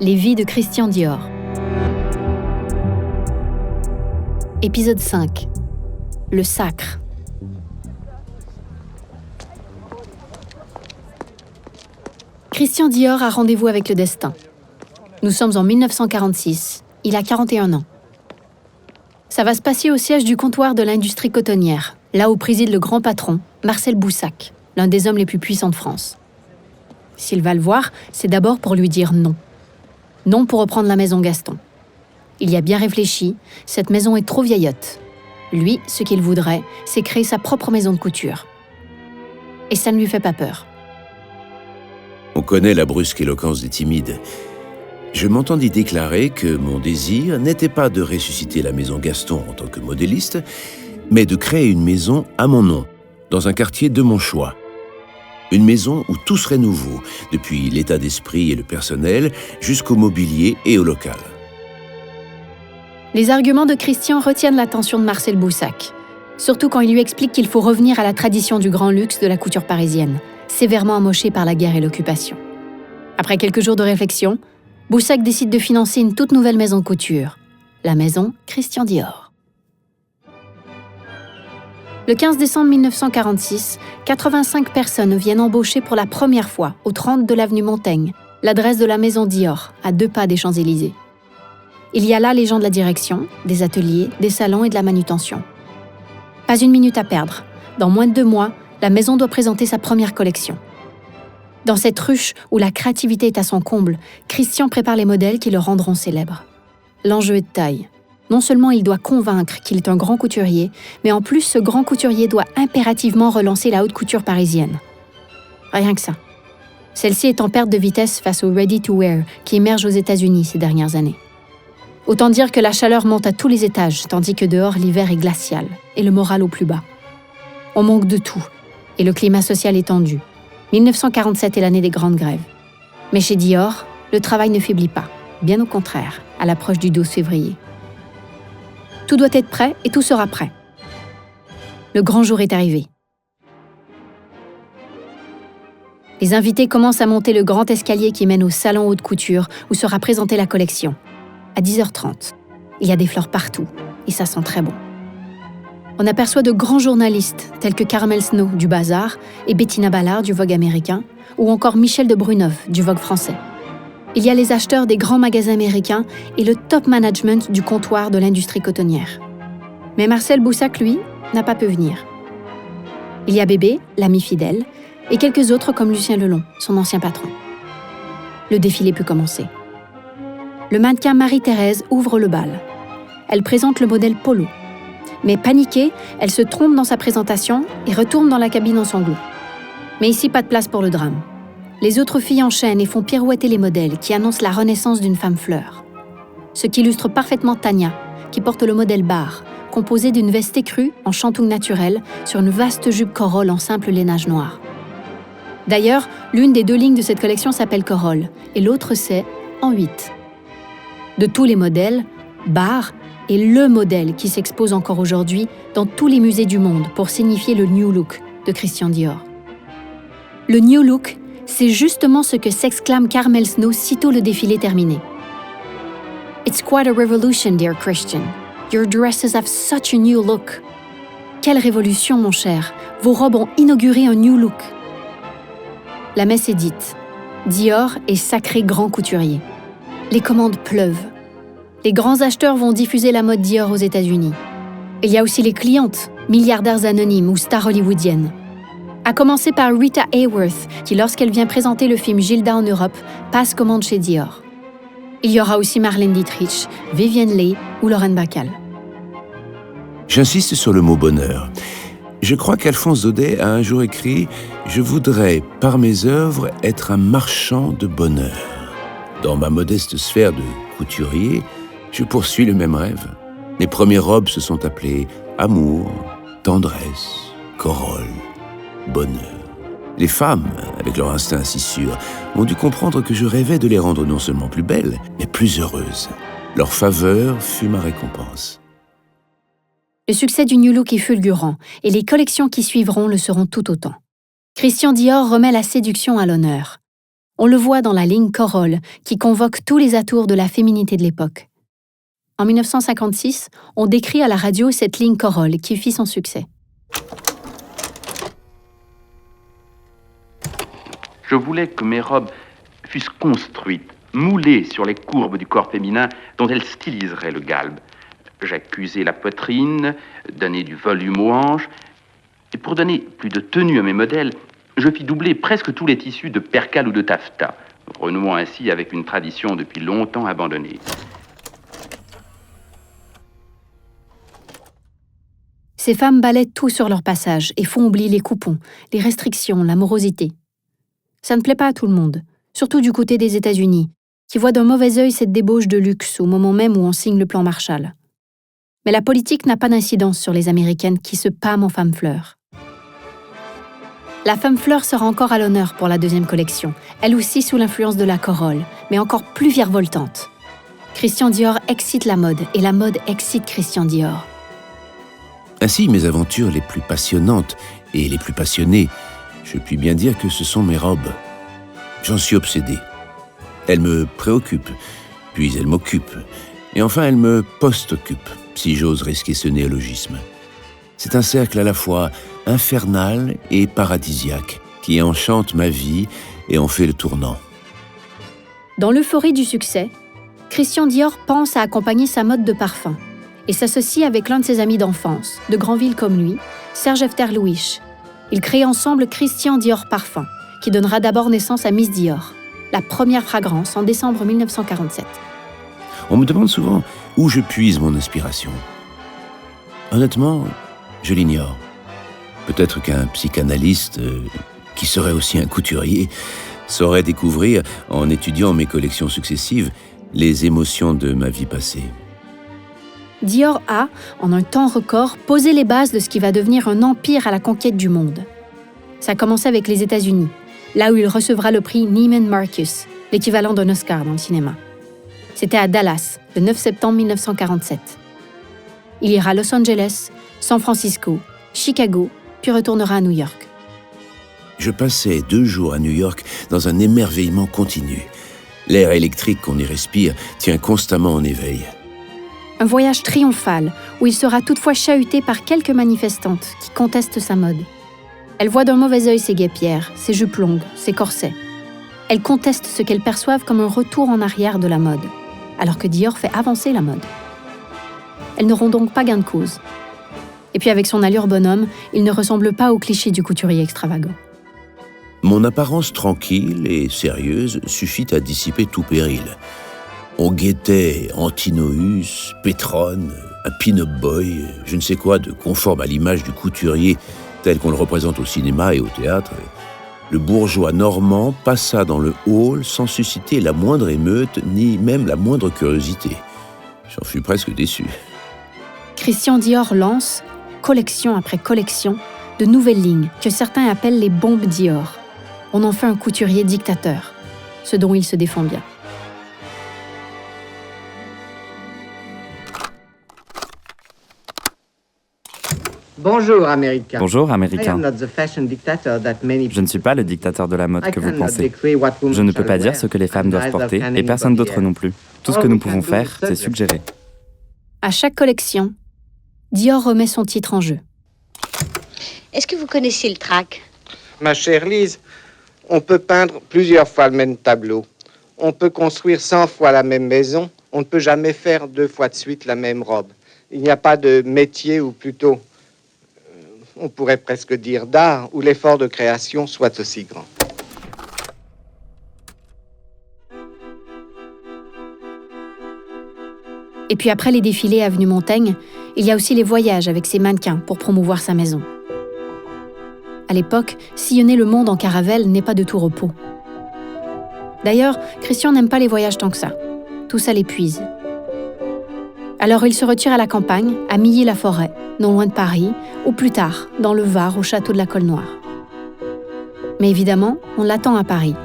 Les vies de Christian Dior. Épisode 5. Le sacre. Christian Dior a rendez-vous avec le destin. Nous sommes en 1946. Il a 41 ans. Ça va se passer au siège du comptoir de l'industrie cotonnière, là où préside le grand patron, Marcel Boussac, l'un des hommes les plus puissants de France. S'il va le voir, c'est d'abord pour lui dire non. Non pour reprendre la maison Gaston. Il y a bien réfléchi, cette maison est trop vieillotte. Lui, ce qu'il voudrait, c'est créer sa propre maison de couture. Et ça ne lui fait pas peur. On connaît la brusque éloquence des timides. Je m'entendis déclarer que mon désir n'était pas de ressusciter la maison Gaston en tant que modéliste, mais de créer une maison à mon nom, dans un quartier de mon choix. Une maison où tout serait nouveau, depuis l'état d'esprit et le personnel, jusqu'au mobilier et au local. Les arguments de Christian retiennent l'attention de Marcel Boussac, surtout quand il lui explique qu'il faut revenir à la tradition du grand luxe de la couture parisienne, sévèrement amochée par la guerre et l'occupation. Après quelques jours de réflexion, Boussac décide de financer une toute nouvelle maison de couture, la maison Christian Dior. Le 15 décembre 1946, 85 personnes viennent embaucher pour la première fois au 30 de l'avenue Montaigne, l'adresse de la maison Dior, à 2 pas des Champs-Élysées. Il y a là les gens de la direction, des ateliers, des salons et de la manutention. Pas une minute à perdre. Dans moins de 2 mois, la maison doit présenter sa première collection. Dans cette ruche où la créativité est à son comble, Christian prépare les modèles qui le rendront célèbre. L'enjeu est de taille. Non seulement il doit convaincre qu'il est un grand couturier, mais en plus ce grand couturier doit impérativement relancer la haute couture parisienne. Rien que ça. Celle-ci est en perte de vitesse face au ready-to-wear qui émerge aux États-Unis ces dernières années. Autant dire que la chaleur monte à tous les étages, tandis que dehors l'hiver est glacial et le moral au plus bas. On manque de tout, et le climat social est tendu. 1947 est l'année des grandes grèves. Mais chez Dior, le travail ne faiblit pas, bien au contraire, à l'approche du 12 février. Tout doit être prêt et tout sera prêt. Le grand jour est arrivé. Les invités commencent à monter le grand escalier qui mène au salon haute couture où sera présentée la collection. À 10h30, il y a des fleurs partout et ça sent très bon. On aperçoit de grands journalistes tels que Carmel Snow du Bazar et Bettina Ballard du Vogue américain ou encore Michel de Bruneuf du Vogue français. Il y a les acheteurs des grands magasins américains et le top management du comptoir de l'industrie cotonnière. Mais Marcel Boussac, lui, n'a pas pu venir. Il y a Bébé, l'ami fidèle, et quelques autres comme Lucien Lelon, son ancien patron. Le défilé peut commencer. Le mannequin Marie-Thérèse ouvre le bal. Elle présente le modèle Polo. Mais paniquée, elle se trompe dans sa présentation et retourne dans la cabine en sanglots. Mais ici, pas de place pour le drame. Les autres filles enchaînent et font pirouetter les modèles qui annoncent la renaissance d'une femme fleur. Ce qui illustre parfaitement Tania, qui porte le modèle bar, composé d'une veste écrue en chantoung naturel sur une vaste jupe Corolle en simple lainage noir. D'ailleurs, l'une des 2 lignes de cette collection s'appelle Corolle et l'autre c'est en 8. De tous les modèles, bar est le modèle qui s'expose encore aujourd'hui dans tous les musées du monde pour signifier le New Look de Christian Dior. Le New Look, c'est justement ce que s'exclame Carmel Snow sitôt le défilé terminé. It's quite a revolution, dear Christian. Your dresses have such a new look. Quelle révolution, mon cher. Vos robes ont inauguré un new look. La messe est dite. Dior est sacré grand couturier. Les commandes pleuvent. Les grands acheteurs vont diffuser la mode Dior aux États-Unis. Il y a aussi les clientes, milliardaires anonymes ou stars hollywoodiennes. À commencer par Rita Hayworth, qui lorsqu'elle vient présenter le film Gilda en Europe, passe commande chez Dior. Il y aura aussi Marlène Dietrich, Vivienne Leigh ou Lauren Bacall. J'insiste sur le mot bonheur. Je crois qu'Alphonse Daudet a un jour écrit « Je voudrais, par mes œuvres, être un marchand de bonheur ». Dans ma modeste sphère de couturier, je poursuis le même rêve. Les premières robes se sont appelées amour, tendresse, corolle, bonheur. Les femmes, avec leur instinct si sûr, ont dû comprendre que je rêvais de les rendre non seulement plus belles, mais plus heureuses. Leur faveur fut ma récompense. Le succès du New Look est fulgurant et les collections qui suivront le seront tout autant. Christian Dior remet la séduction à l'honneur. On le voit dans la ligne Corolle, qui convoque tous les atours de la féminité de l'époque. En 1956, on décrit à la radio cette ligne Corolle qui fit son succès. Je voulais que mes robes fussent construites, moulées sur les courbes du corps féminin dont elles styliseraient le galbe. J'accusais la poitrine, donner du volume aux hanches, et pour donner plus de tenue à mes modèles, je fis doubler presque tous les tissus de percale ou de taffetas, renouant ainsi avec une tradition depuis longtemps abandonnée. Ces femmes balaient tout sur leur passage et font oublier les coupons, les restrictions, la morosité. Ça ne plaît pas à tout le monde, surtout du côté des États-Unis, qui voient d'un mauvais œil cette débauche de luxe au moment même où on signe le plan Marshall. Mais la politique n'a pas d'incidence sur les Américaines qui se pâment en femme fleur. La femme fleur sera encore à l'honneur pour la deuxième collection, elle aussi sous l'influence de la Corolle, mais encore plus virevoltante. Christian Dior excite la mode et la mode excite Christian Dior. Ainsi, mes aventures les plus passionnantes et les plus passionnées, je puis bien dire que ce sont mes robes. J'en suis obsédé. Elles me préoccupent, puis elles m'occupent, et enfin elles me post-occupent, si j'ose risquer ce néologisme. C'est un cercle à la fois infernal et paradisiaque, qui enchante ma vie et en fait le tournant. Dans l'euphorie du succès, Christian Dior pense à accompagner sa mode de parfum et s'associe avec l'un de ses amis d'enfance, de Granville comme lui, Serge Efterlouich. Ils créent ensemble Christian Dior Parfum, qui donnera d'abord naissance à Miss Dior, la première fragrance en décembre 1947. On me demande souvent où je puise mon inspiration. Honnêtement, je l'ignore. Peut-être qu'un psychanalyste, qui serait aussi un couturier, saurait découvrir, en étudiant mes collections successives, les émotions de ma vie passée. Dior a, en un temps record, posé les bases de ce qui va devenir un empire à la conquête du monde. Ça a commencé avec les États-Unis, là où il recevra le prix Neiman Marcus, l'équivalent d'un Oscar dans le cinéma. C'était à Dallas, le 9 septembre 1947. Il ira à Los Angeles, San Francisco, Chicago, puis retournera à New York. Je passais 2 jours à New York dans un émerveillement continu. L'air électrique qu'on y respire tient constamment en éveil. Un voyage triomphal où il sera toutefois chahuté par quelques manifestantes qui contestent sa mode. Elles voient d'un mauvais œil ses guêpières, ses jupes longues, ses corsets. Elles contestent ce qu'elles perçoivent comme un retour en arrière de la mode, alors que Dior fait avancer la mode. Elles n'auront donc pas gain de cause. Et puis avec son allure bonhomme, il ne ressemble pas au cliché du couturier extravagant. Mon apparence tranquille et sérieuse suffit à dissiper tout péril. On guettait Antinoüs, Pétrone, un pin-up boy, je ne sais quoi de conforme à l'image du couturier tel qu'on le représente au cinéma et au théâtre. Le bourgeois normand passa dans le hall sans susciter la moindre émeute ni même la moindre curiosité. J'en fus presque déçu. Christian Dior lance, collection après collection, de nouvelles lignes que certains appellent les bombes Dior. On en fait un couturier dictateur, ce dont il se défend bien. Bonjour, Américain. Bonjour, Américain. Je ne suis pas le dictateur de la mode que vous pensez. Je ne peux pas dire ce que les femmes doivent porter et personne d'autre non plus. Tout ce que nous pouvons faire, c'est suggérer. À chaque collection, Dior remet son titre en jeu. Est-ce que vous connaissez le trac? Ma chère Lise, on peut peindre plusieurs fois le même tableau. On peut construire 100 fois la même maison. On ne peut jamais faire 2 fois de suite la même robe. Il n'y a pas de métier, ou plutôt, on pourrait presque dire d'art, où l'effort de création soit aussi grand. Et puis après les défilés avenue Montaigne, il y a aussi les voyages avec ses mannequins pour promouvoir sa maison. À l'époque, sillonner le monde en caravelle n'est pas de tout repos. D'ailleurs, Christian n'aime pas les voyages tant que ça. Tout ça l'épuise. Alors il se retire à la campagne, à Milly-la-Forêt, non loin de Paris, ou plus tard, dans le Var, au château de la Colle-Noire. Mais évidemment, on l'attend à Paris.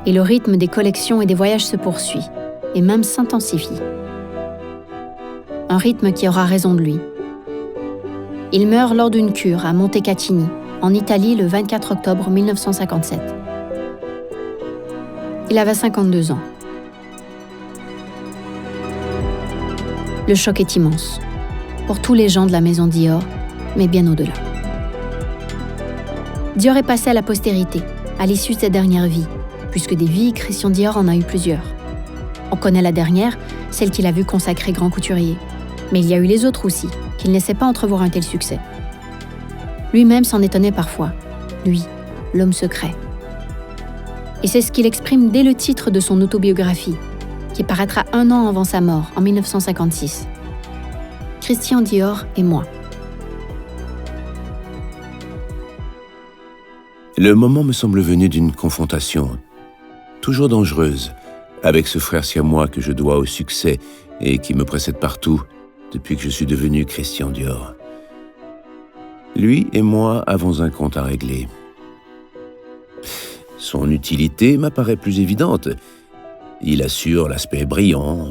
Et le rythme des collections et des voyages se poursuit, et même s'intensifie. Un rythme qui aura raison de lui. Il meurt lors d'une cure à Montecatini, en Italie, le 24 octobre 1957. Il avait 52 ans. Le choc est immense, pour tous les gens de la maison Dior, mais bien au-delà. Dior est passé à la postérité, à l'issue de sa dernière vie, puisque des vies, Christian Dior en a eu plusieurs. On connaît la dernière, celle qu'il a vue consacrée grand couturier. Mais il y a eu les autres aussi, qu'il ne laissait pas entrevoir un tel succès. Lui-même s'en étonnait parfois. Lui, l'homme secret. Et c'est ce qu'il exprime dès le titre de son autobiographie, qui paraîtra 1 an avant sa mort, en 1956. Christian Dior et moi. Le moment me semble venu d'une confrontation, toujours dangereuse, avec ce frère siamois que je dois au succès et qui me précède partout depuis que je suis devenu Christian Dior. Lui et moi avons un compte à régler. Son utilité m'apparaît plus évidente. Il assure l'aspect brillant,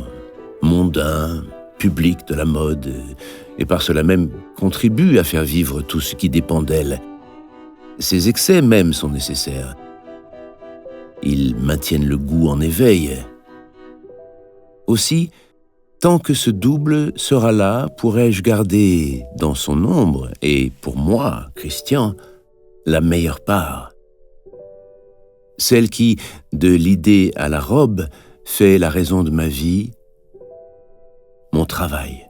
mondain, public de la mode, et par cela même contribue à faire vivre tout ce qui dépend d'elle. Ses excès même sont nécessaires. Ils maintiennent le goût en éveil. Aussi, tant que ce double sera là, pourrai-je garder dans son ombre, et pour moi, Christian, la meilleure part. Celle qui, de l'idée à la robe, fait la raison de ma vie, mon travail.